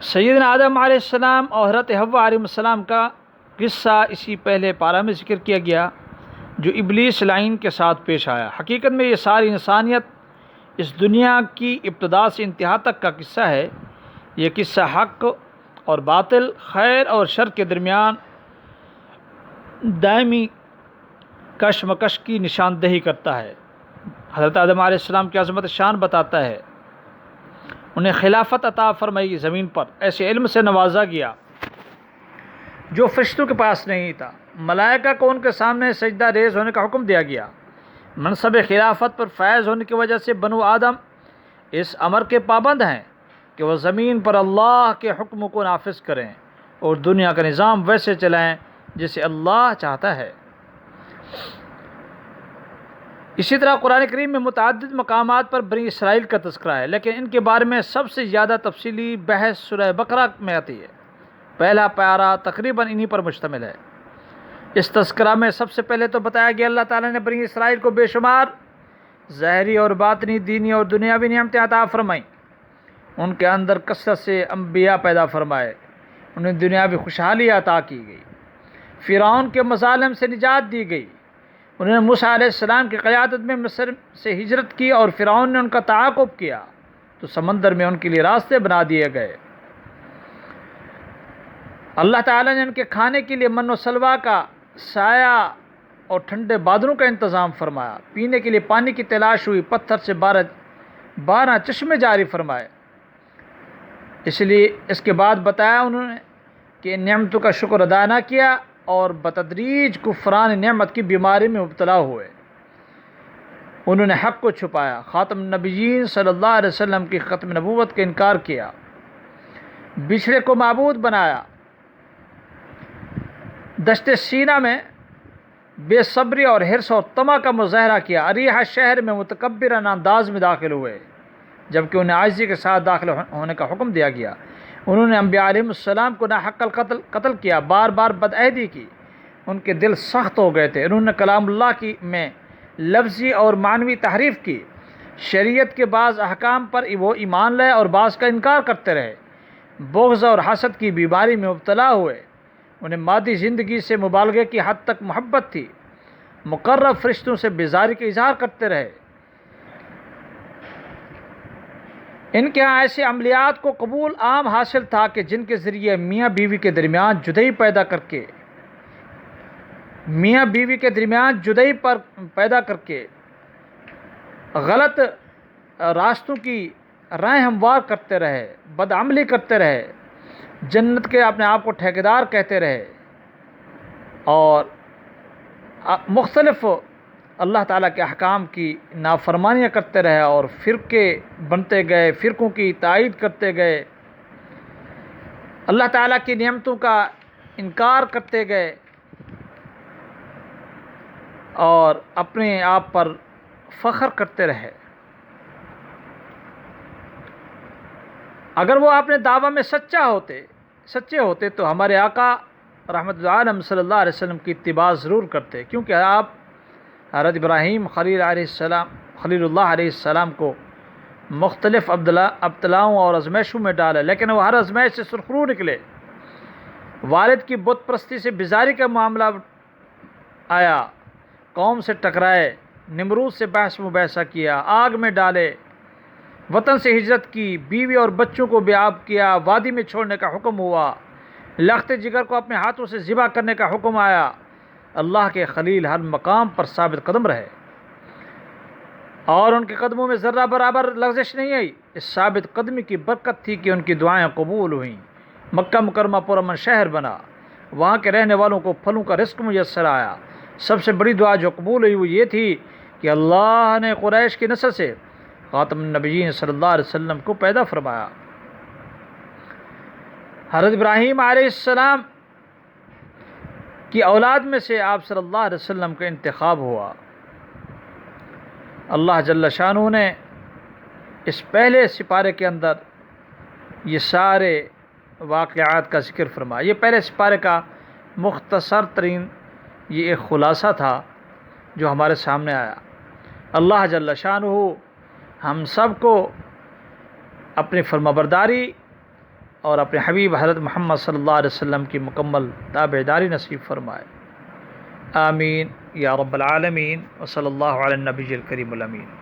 سیدنا آدم علیہ السلام اور حضرت حوا علیہ السلام کا قصہ اسی پہلے پارہ میں ذکر کیا گیا جو ابلیس لعین کے ساتھ پیش آیا۔ حقیقت میں یہ ساری انسانیت اس دنیا کی ابتدا سے انتہا تک کا قصہ ہے۔ یہ قصہ حق اور باطل، خیر اور شر کے درمیان دائمی کشمکش کی نشاندہی کرتا ہے۔ حضرت آدم علیہ السلام کی عظمت شان بتاتا ہے۔ انہیں خلافت عطا فرمائی، زمین پر ایسے علم سے نوازا گیا جو فرشتوں کے پاس نہیں تھا۔ ملائکہ کو ان کے سامنے سجدہ ریز ہونے کا حکم دیا گیا۔ منصب خلافت پر فائز ہونے کی وجہ سے بنو آدم اس امر کے پابند ہیں کہ وہ زمین پر اللہ کے حکم کو نافذ کریں اور دنیا کا نظام ویسے چلائیں جسے اللہ چاہتا ہے۔ اسی طرح قرآن کریم میں متعدد مقامات پر بنی اسرائیل کا تذکرہ ہے، لیکن ان کے بارے میں سب سے زیادہ تفصیلی بحث سورہ بقرہ میں آتی ہے۔ پہلا پارہ تقریباً انہی پر مشتمل ہے۔ اس تذکرہ میں سب سے پہلے تو بتایا گیا اللہ تعالیٰ نے بنی اسرائیل کو بے شمار ظاہری اور باطنی، دینی اور دنیاوی نعمتیں عطا فرمائیں۔ ان کے اندر کثرت سے انبیاء پیدا فرمائے، انہیں دنیاوی خوشحالی عطا کی گئی، فرعون کے مظالم سے نجات دی گئی، انہوں نے موسیٰ علیہ السلام کی قیادت میں مصر سے ہجرت کی اور فرعون نے ان کا تعاقب کیا تو سمندر میں ان کے لیے راستے بنا دیے گئے۔ اللہ تعالیٰ نے ان کے کھانے کے لیے من و سلویٰ کا سایہ اور ٹھنڈے بادلوں کا انتظام فرمایا، پینے کے لیے پانی کی تلاش ہوئی، پتھر سے 12 چشمے جاری فرمائے۔ اس لیے اس کے بعد بتایا انہوں نے کہ ان نعمتوں کا شکر ادا نہ کیا اور بتدریج کفران نعمت کی بیماری میں مبتلا ہوئے۔ انہوں نے حق کو چھپایا، خاتم النبیین صلی اللہ علیہ وسلم کی ختم نبوت کا انکار کیا، بچھڑے کو معبود بنایا، دشت سینا میں بے صبری اور حرص اور طمع کا مظاہرہ کیا، اریحہ شہر میں متکبرانہ انداز میں داخل ہوئے جبکہ انہیں عاجزی کے ساتھ داخل ہونے کا حکم دیا گیا۔ انہوں نے انبیاء علیہ السلام کو ناحق قتل کیا، بار بار بدعہدی کی، ان کے دل سخت ہو گئے تھے۔ انہوں نے کلام اللہ کی میں لفظی اور معنوی تحریف کی، شریعت کے بعض احکام پر وہ ایمان لائے اور بعض کا انکار کرتے رہے، بغض اور حسد کی بیماری میں مبتلا ہوئے۔ انہیں مادی زندگی سے مبالغے کی حد تک محبت تھی، مقرب فرشتوں سے بیزاری کا اظہار کرتے رہے۔ ان کے ہاں ایسے عملیات کو قبول عام حاصل تھا کہ جن کے ذریعے میاں بیوی کے درمیان جدائی پیدا کر کے غلط راستوں کی راہ ہموار کرتے رہے، بدعملی کرتے رہے، جنت کے اپنے آپ کو ٹھیکیدار کہتے رہے اور مختلف اللہ تعالیٰ کے احکام کی نافرمانیاں کرتے رہے اور فرقے بنتے گئے، فرقوں کی تائید کرتے گئے، اللہ تعالیٰ کی نعمتوں کا انکار کرتے گئے اور اپنے آپ پر فخر کرتے رہے۔ اگر وہ اپنے دعویٰ میں سچے ہوتے تو ہمارے آقا رحمت اللہ عالم صلی اللہ علیہ وسلم کی اتباع ضرور کرتے، کیونکہ آپ حضرت ابراہیم خلیل اللہ علیہ السلام کو مختلف ابتلاؤں اور ازمائشوں میں ڈالے، لیکن وہ ہر ازمائش سے سرخرو نکلے۔ والد کی بت پرستی سے بیزاری کا معاملہ آیا، قوم سے ٹکرائے، نمرود سے بحث مباحثہ کیا، آگ میں ڈالے، وطن سے ہجرت کی، بیوی اور بچوں کو بیاب کیا، وادی میں چھوڑنے کا حکم ہوا، لخت جگر کو اپنے ہاتھوں سے ذبح کرنے کا حکم آیا۔ اللہ کے خلیل ہر مقام پر ثابت قدم رہے اور ان کے قدموں میں ذرہ برابر لغزش نہیں آئی۔ اس ثابت قدمی کی برکت تھی کہ ان کی دعائیں قبول ہوئیں، مکہ مکرمہ پرامن شہر بنا، وہاں کے رہنے والوں کو پھلوں کا رزق میسر آیا۔ سب سے بڑی دعا جو قبول ہوئی وہ یہ تھی کہ اللہ نے قریش کی نسل سے خاتم النبیین صلی اللہ علیہ وسلم کو پیدا فرمایا۔ حضرت ابراہیم علیہ السلام کی اولاد میں سے آپ صلی اللہ علیہ وسلم کا انتخاب ہوا۔ اللہ جل شانہ نے اس پہلے سپارے کے اندر یہ سارے واقعات کا ذکر فرمایا۔ یہ پہلے سپارے کا مختصر ترین یہ ایک خلاصہ تھا جو ہمارے سامنے آیا۔ اللہ جل شانہ ہم سب کو اپنی فرمانبرداری اور اپنے حبیب حضرت محمد صلی اللہ علیہ وسلم کی مکمل تابعداری نصیب فرمائے۔ آمین یا رب العالمین، وصلی اللہ علی النبی الکریم الامین۔